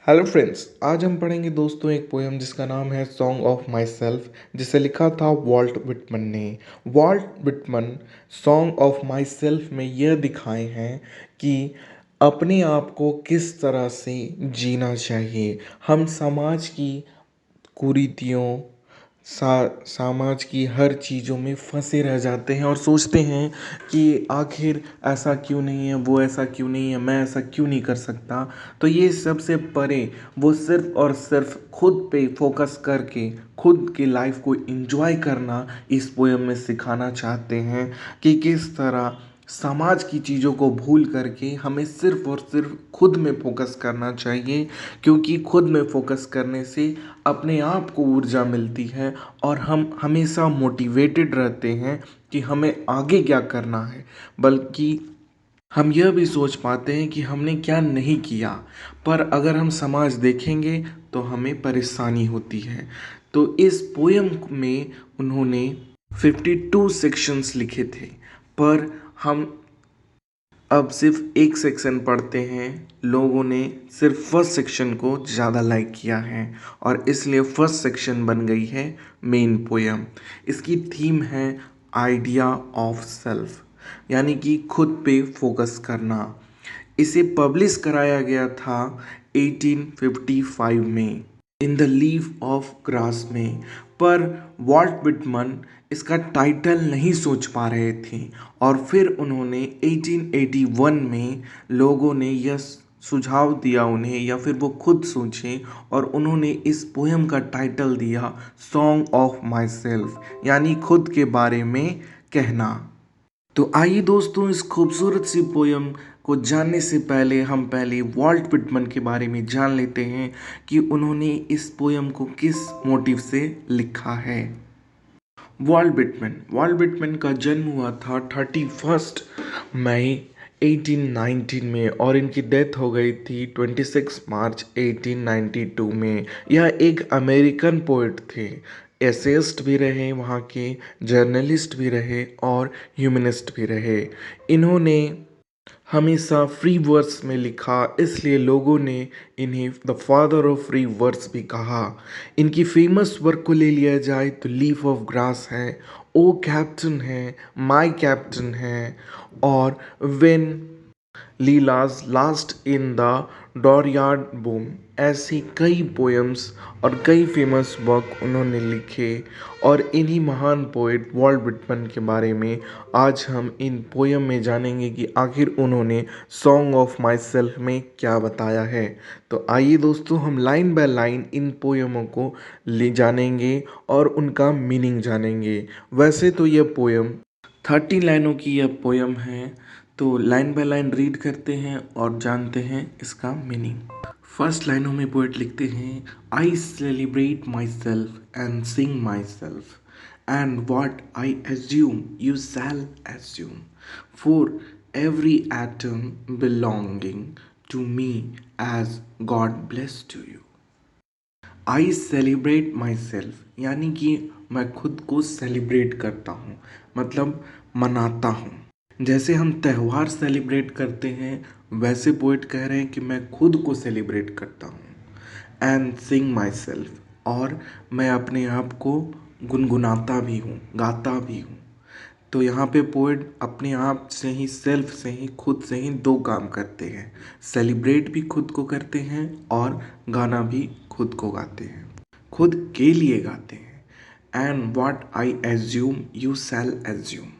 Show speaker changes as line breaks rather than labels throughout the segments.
Hello friends, आज हम पढ़ेंगे दोस्तों एक पोयम जिसका नाम है सॉन्ग ऑफ माई सेल्फ, जिसे लिखा था वॉल्ट विटमन ने। Walt Whitman song of myself में यह दिखाए हैं कि अपने आप को किस तरह से जीना चाहिए। हम समाज की कुरीतियों समाज की हर चीज़ों में फंसे रह जाते हैं और सोचते हैं कि आखिर ऐसा क्यों नहीं है, वो ऐसा क्यों नहीं है, मैं ऐसा क्यों नहीं कर सकता। तो ये सबसे परे वो सिर्फ और सिर्फ खुद पे फोकस करके खुद की लाइफ को एंजॉय करना इस पोएम में सिखाना चाहते हैं कि किस तरह समाज की चीज़ों को भूल करके हमें सिर्फ और सिर्फ खुद में फोकस करना चाहिए, क्योंकि खुद में फोकस करने से अपने आप को ऊर्जा मिलती है और हम हमेशा मोटिवेटेड रहते हैं कि हमें आगे क्या करना है। बल्कि हम यह भी सोच पाते हैं कि हमने क्या नहीं किया, पर अगर हम समाज देखेंगे तो हमें परेशानी होती है। तो इस पोयम में उन्होंने 52 सेक्शंस लिखे थे, पर हम अब सिर्फ एक सेक्शन पढ़ते हैं। लोगों ने सिर्फ फर्स्ट सेक्शन को ज़्यादा लाइक किया है और इसलिए फर्स्ट सेक्शन बन गई है मेन पोयम। इसकी थीम है आइडिया ऑफ सेल्फ, यानी कि खुद पे फोकस करना। इसे पब्लिश कराया गया था 1855 में in the leaf of grass में। पर वॉल्ट विटमन इसका टाइटल नहीं सोच पा रहे थे और फिर उन्होंने 1881 में लोगों ने यह सुझाव दिया उन्हें, या फिर वो खुद सोचे और उन्होंने इस पोएम का टाइटल दिया सॉन्ग ऑफ माई सेल्फ, यानी खुद के बारे में कहना। तो आइए दोस्तों, इस खूबसूरत सी पोयम को जानने से पहले हम पहले वॉल्ट विटमन के बारे में जान लेते हैं कि उन्होंने इस पोयम को किस मोटिव से लिखा है। वॉल्ट विटमन का जन्म हुआ था 31 मई 1819 में और इनकी डेथ हो गई थी 26 मार्च 1892 में। यह एक अमेरिकन पोइट थे, एसेइस्ट भी रहे, वहाँ के जर्नलिस्ट भी रहे और ह्यूमनिस्ट भी रहे। इन्होंने हमेशा फ्री वर्स में लिखा, इसलिए लोगों ने इन्हें the father of free verse भी कहा। इनकी फेमस वर्क को ले लिया जाए तो लीफ ऑफ ग्रास है, ओ कैप्टन है, माय कैप्टन है और when lilacs last in the dooryard boom. ऐसी कई पोएम्स और कई फेमस वर्क उन्होंने लिखे और इन्हीं महान पोएट वॉल्ट विटमन के बारे में आज हम इन पोएम में जानेंगे कि आखिर उन्होंने सॉन्ग ऑफ माई सेल्फ में क्या बताया है। तो आइए दोस्तों, हम लाइन बाय लाइन इन पोएमों को ले जानेंगे और उनका मीनिंग जानेंगे। वैसे तो यह पोएम 30 लाइनों की यह पोयम है, तो लाइन बाय लाइन रीड करते हैं और जानते हैं इसका मीनिंग। फर्स्ट लाइनों में पोएट लिखते हैं, I celebrate myself and sing myself and what I assume you shall assume for every atom belonging to me as God bless to you. I celebrate myself, यानी कि मैं खुद को celebrate करता हूँ, मतलब मनाता हूँ। जैसे हम त्यौहार सेलिब्रेट करते हैं, वैसे पोइट कह रहे हैं कि मैं खुद को सेलिब्रेट करता हूँ। एंड सिंग माई सेल्फ, और मैं अपने आप को गुनगुनाता भी हूँ, गाता भी हूँ। तो यहाँ पे पोएट अपने आप से ही, सेल्फ से ही, खुद से ही दो काम करते हैं। सेलिब्रेट भी खुद को करते हैं और गाना भी खुद को गाते हैं, खुद के लिए गाते हैं। And what I assume you shall assume.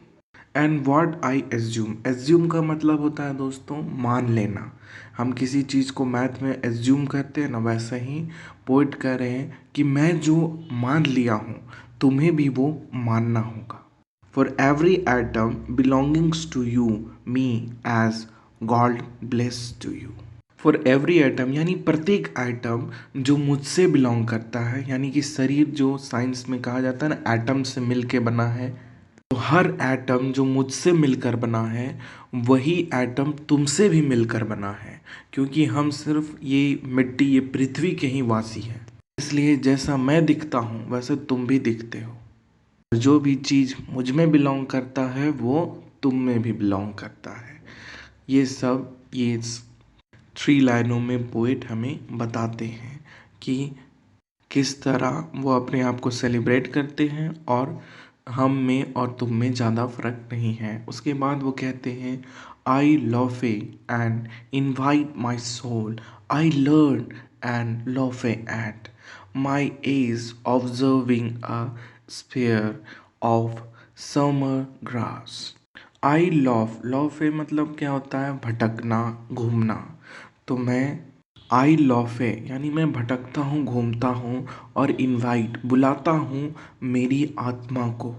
And what I assume, assume का मतलब होता है दोस्तों मान लेना। हम किसी चीज़ को मैथ में एज्यूम करते हैं ना, वैसे ही पोइट कह रहे हैं कि मैं जो मान लिया हूँ तुम्हें भी वो मानना होगा। For every atom belongings to you, me as God bless to you. For every atom, यानी प्रत्येक एटम जो मुझसे बिलोंग करता है, यानी कि शरीर जो साइंस में कहा जाता है ना एटम से मिलके बना है, तो हर एटम जो मुझसे मिलकर बना है वही एटम तुमसे भी मिलकर बना है, क्योंकि हम सिर्फ ये मिट्टी, ये पृथ्वी के ही वासी हैं। इसलिए जैसा मैं दिखता हूँ वैसे तुम भी दिखते हो। जो भी चीज़ मुझ में बिलोंग करता है वो तुम में भी बिलोंग करता है। ये सब ये 3 लाइनों में पोएट हमें बताते हैं कि किस तरह वो अपने आप को सेलिब्रेट करते हैं और हम में और तुम में ज़्यादा फर्क नहीं है। उसके बाद वो कहते हैं, I love and invite my soul, I learn and love at my ease observing a spear of summer grass. I love मतलब क्या होता है, भटकना, घूमना। तो मैं आई लव यानी मैं भटकता हूँ, घूमता हूँ, और इनवाइट बुलाता हूँ मेरी आत्मा को।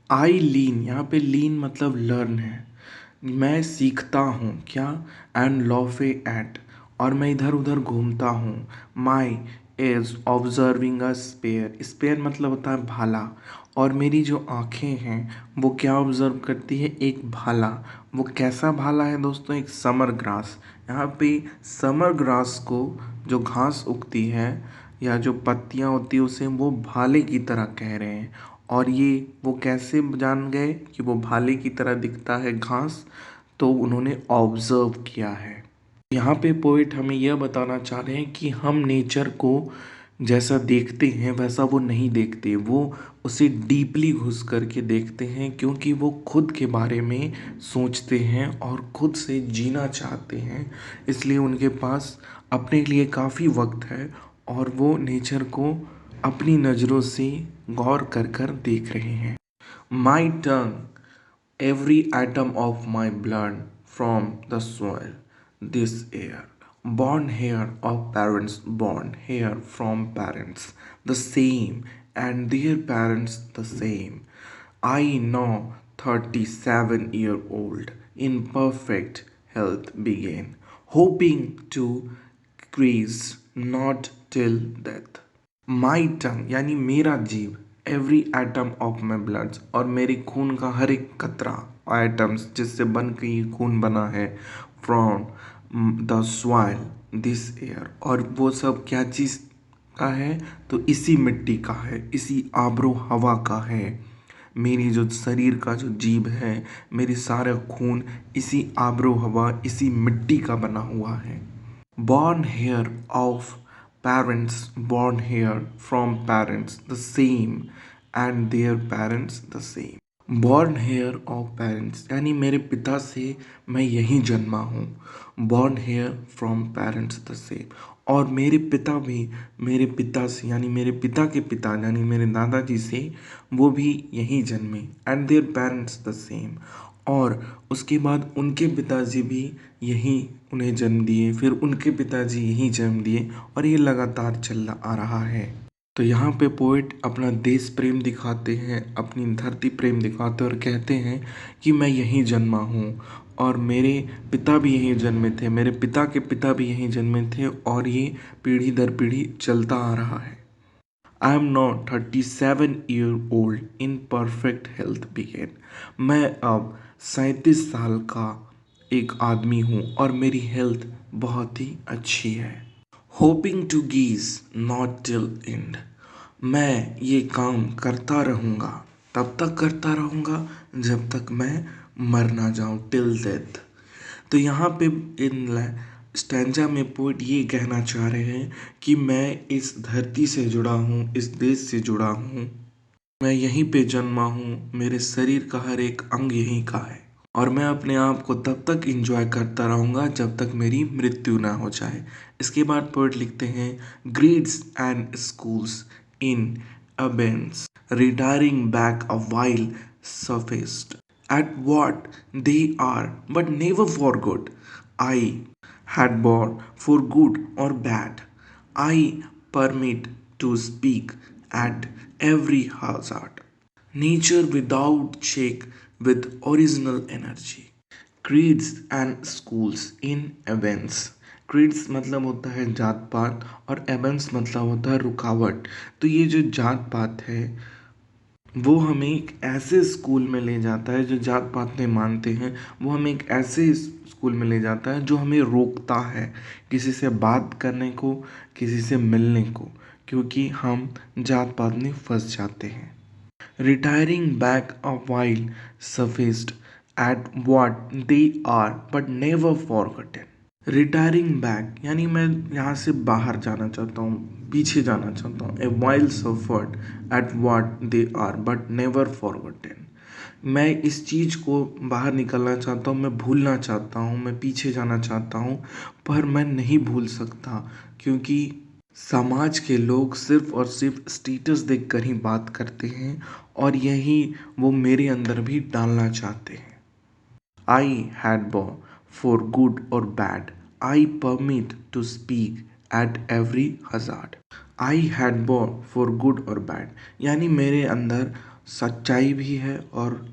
आई लीन, यहाँ पे लीन मतलब लर्न है, मैं सीखता हूँ क्या, एंड लव एट, और मैं इधर उधर घूमता हूँ। My is observing a spare, spare मतलब होता है भाला, और मेरी जो आँखें हैं वो क्या ऑब्जर्व करती है, एक भाला। वो कैसा भाला है दोस्तों, एक समर ग्रास। यहाँ पे समर ग्रास को, जो घास उगती है या जो पत्तियाँ होती है, उसे वो भाले की तरह कह रहे हैं। और ये वो कैसे जान गए कि वो भाले की तरह दिखता है घास, तो उन्होंने ऑब्जर्व किया है। यहाँ पे पोएट हमें यह बताना चाह रहे हैं कि हम नेचर को जैसा देखते हैं वैसा वो नहीं देखते, वो उसे डीपली घुस करके देखते हैं, क्योंकि वो खुद के बारे में सोचते हैं और खुद से जीना चाहते हैं। इसलिए उनके पास अपने लिए काफ़ी वक्त है और वो नेचर को अपनी नज़रों से गौर कर कर देख रहे हैं। माई टंग every atom of my blood from the soil, this air, born here of parents, born here from parents, the same, and their parents the same. I know 37-year old in perfect health began, hoping to increase not till death. माई टंग यानी मेरा जीव, every atom of my blood, और मेरे खून का हर एक कतरा, atoms जिससे बन के ये खून बना है, from the soil this air, और वो सब क्या चीज़ का है, तो इसी मिट्टी का है, इसी आबरो हवा का है। मेरी जो शरीर का जो जीव है, मेरे सारा खून इसी आबरो हवा, इसी मिट्टी का बना हुआ है। Born here of parents, born here from parents the same, and their parents the same. Born here of parents यानी मेरे पिता से मैं यहीं जन्मा हूँ। Born here from parents the same, और मेरे पिता भी मेरे पिता से यानी मेरे पिता के पिता यानी मेरे दादाजी से वो भी यहीं जन्मे, and their parents the same, और उसके बाद उनके पिताजी भी यहीं उन्हें जन्म दिए, फिर उनके पिताजी यहीं जन्म दिए, और ये लगातार चल आ रहा है। तो यहाँ पे पोएट अपना देश प्रेम दिखाते हैं, अपनी धरती प्रेम दिखाते हैं और कहते हैं कि मैं यहीं जन्मा हूँ और मेरे पिता भी यहीं जन्मे थे, मेरे पिता के पिता भी यहीं जन्मे थे, और ये पीढ़ी दर पीढ़ी चलता आ रहा है। I am now 37-year old in perfect health begin. मैं अब 37 साल का एक आदमी हूँ और मेरी हेल्थ बहुत ही अच्छी है। Hoping to geez not till end, मैं ये काम करता रहूँगा, तब तक करता रहूँगा जब तक मैं मर ना जाऊँ, टिल डेथ। तो यहाँ पे इन स्टैंजा में पोइट ये कहना चाह रहे हैं कि मैं इस धरती से जुड़ा हूँ, इस देश से जुड़ा हूँ, मैं यहीं पे जन्मा हूँ, मेरे शरीर का हर एक अंग यहीं का है, और मैं अपने आप को तब तक इंजॉय करता रहूँगा जब तक मेरी मृत्यु ना हो जाए। इसके बाद पोइट लिखते हैं, grades and schools in abeyance, retiring back a while surfaced at what they are, but never for good. I had born for good or bad. I permit to speak at every hazard. Nature without check with original energy. Creeds and schools in events. Creeds मतलब होता है जात पात और एवेंट्स मतलब होता है रुकावट। तो ये जो जात पात है वो हमें एक ऐसे स्कूल में ले जाता है, जो जात पात नहीं मानते हैं वो हमें एक ऐसे स्कूल में ले जाता है जो हमें रोकता है किसी से बात करने को, किसी से मिलने को, क्योंकि हम जात पात में फंस जाते हैं। Retiring back a while surfaced at what they are but never forgotten. Retiring back यानी मैं यहाँ से बाहर जाना चाहता हूँ, पीछे जाना चाहता हूँ। A while sufficed at what they are but never forgotten. मैं इस चीज़ को बाहर निकलना चाहता हूँ, मैं भूलना चाहता हूँ, मैं पीछे जाना चाहता हूँ, पर मैं नहीं भूल सकता, क्योंकि समाज के लोग सिर्फ और सिर्फ स्टेटस देखकर ही बात करते हैं, और यही वो मेरे अंदर भी डालना चाहते हैं। I had born for good or bad. I permit to speak at every hazard. I had born for good or bad, यानी मेरे अंदर सच्चाई भी है और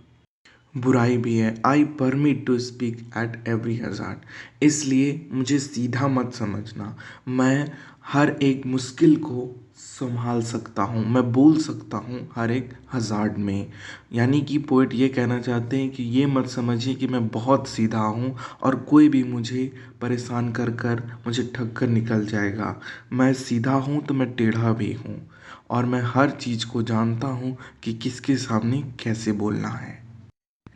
बुराई भी है। I permit to speak at every hazard. इसलिए मुझे सीधा मत समझना, मैं हर एक मुश्किल को संभाल सकता हूँ, मैं बोल सकता हूँ हर एक हज़ार्ड में। यानी कि पोइट ये कहना चाहते हैं कि ये मत समझिए कि मैं बहुत सीधा हूँ और कोई भी मुझे परेशान कर कर मुझे ठग कर निकल जाएगा। मैं सीधा हूँ तो मैं टेढ़ा भी हूँ, और मैं हर चीज़ को जानता हूँ कि किसके सामने कैसे बोलना है।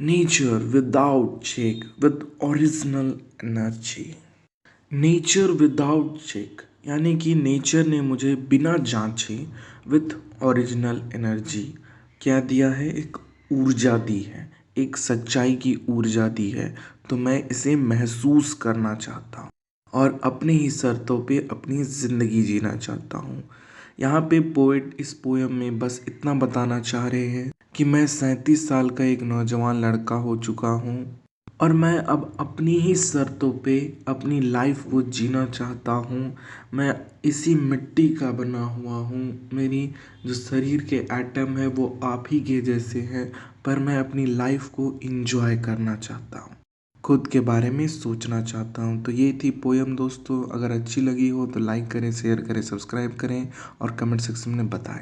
Nature without check with original energy. Nature without check यानी कि नेचर ने मुझे बिना जांचे विथ ओरिजिनल एनर्जी क्या दिया है, एक ऊर्जा दी है, एक सच्चाई की ऊर्जा दी है। तो मैं इसे महसूस करना चाहता हूँ और अपने ही शर्तों पे अपनी ज़िंदगी जीना चाहता हूँ। यहाँ पे पोएट इस पोयम में बस इतना बताना चाह रहे हैं कि मैं 37 साल का एक नौजवान लड़का हो चुका हूँ, और मैं अब अपनी ही शर्तों पे अपनी लाइफ को जीना चाहता हूँ। मैं इसी मिट्टी का बना हुआ हूँ, मेरी जो शरीर के एटम है वो आप ही के जैसे हैं, पर मैं अपनी लाइफ को इंजॉय करना चाहता हूँ, खुद के बारे में सोचना चाहता हूँ। तो ये थी पोयम दोस्तों। अगर अच्छी लगी हो तो लाइक करें, शेयर करें, सब्सक्राइब करें और कमेंट सेक्शन में बताएं।